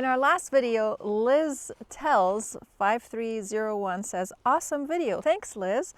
In our last video, Liz Tells 5301 says, awesome video. Thanks, Liz.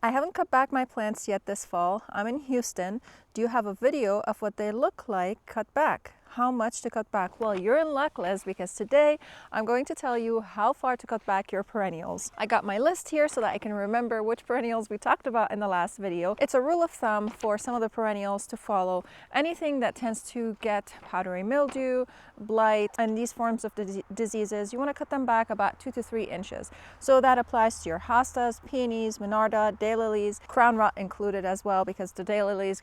I haven't cut back my plants yet this fall. I'm in Houston. Do you have a video of what they look like cut back? How much to cut back? Well, you're in luck, Liz, because today I'm going to tell you how far to cut back your perennials. I got my list here so that I can remember which perennials we talked about in the last video. It's a rule of thumb for some of the perennials to follow. Anything that tends to get powdery mildew, blight, and these forms of diseases, you want to cut them back about 2 to 3 inches. So that applies to your hostas, peonies, monarda, daylilies, crown rot included as well, because the daylilies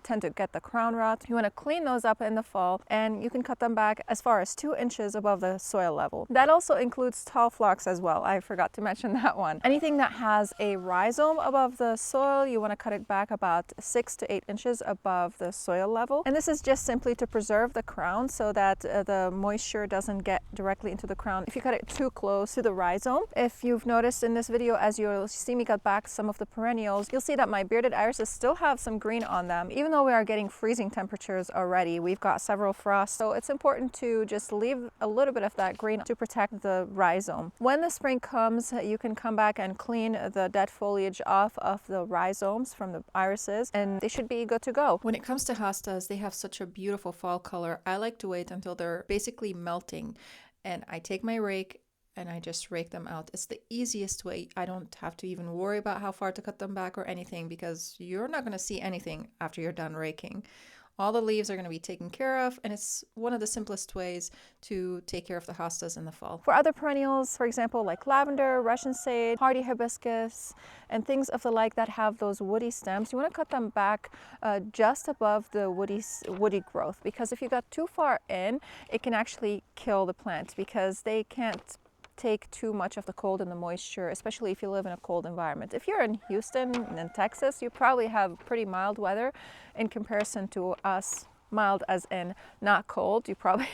tend to get the crown rot. You want to clean those up in the fall, and you can cut them back as far as 2 inches above the soil level. That also includes tall phlox as well. I forgot to mention that one. Anything that has a rhizome above the soil, you want to cut it back about 6 to 8 inches above the soil level. And this is just simply to preserve the crown so that the moisture doesn't get directly into the crown if you cut it too close to the rhizome. If you've noticed in this video, as you'll see me cut back some of the perennials, you'll see that my bearded irises still have some green on them. Even though we are getting freezing temperatures already, we've got several frosts, so it's important to just leave a little bit of that green to protect the rhizome. When the spring comes, you can come back and clean the dead foliage off of the rhizomes from the irises, and they should be good to go. When it comes to hostas, they have such a beautiful fall color. I like to wait until they're basically melting, and I take my rake and I just rake them out. It's the easiest way. I don't have to even worry about how far to cut them back or anything, because you're not going to see anything after you're done raking. All the leaves are going to be taken care of, and it's one of the simplest ways to take care of the hostas in the fall. For other perennials, for example, like lavender, Russian sage, hardy hibiscus, and things of the like that have those woody stems, you want to cut them back just above the woody growth, because if you got too far in, it can actually kill the plant because they can't take too much of the cold and the moisture, especially if you live in a cold environment. If you're in Houston and in Texas, you probably have pretty mild weather in comparison to us. Mild as in not cold. You probably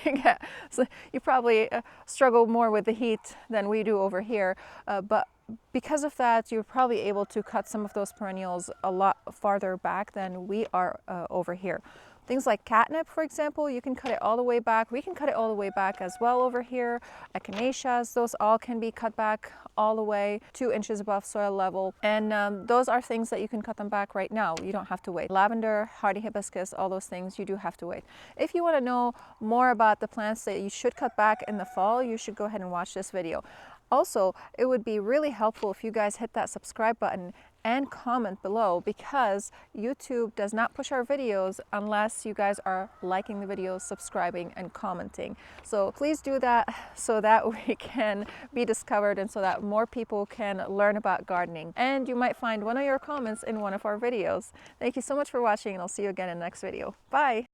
struggle more with the heat than we do over here, but because of that, you're probably able to cut some of those perennials a lot farther back than we are over here. Things like catnip, for example, you can cut it all the way back. We can cut it all the way back as well over here. Echinaceas, those all can be cut back all the way 2 inches above soil level. And those are things that you can cut them back right now. You don't have to wait. Lavender, hardy hibiscus, all those things, you do have to wait. If you want to know more about the plants that you should cut back in the fall, you should go ahead and watch this video. Also, it would be really helpful if you guys hit that subscribe button and comment below, because YouTube does not push our videos unless you guys are liking the videos, subscribing, and commenting. So please do that so that we can be discovered and so that more people can learn about gardening. And you might find one of your comments in one of our videos. Thank you so much for watching, and I'll see you again in the next video. Bye!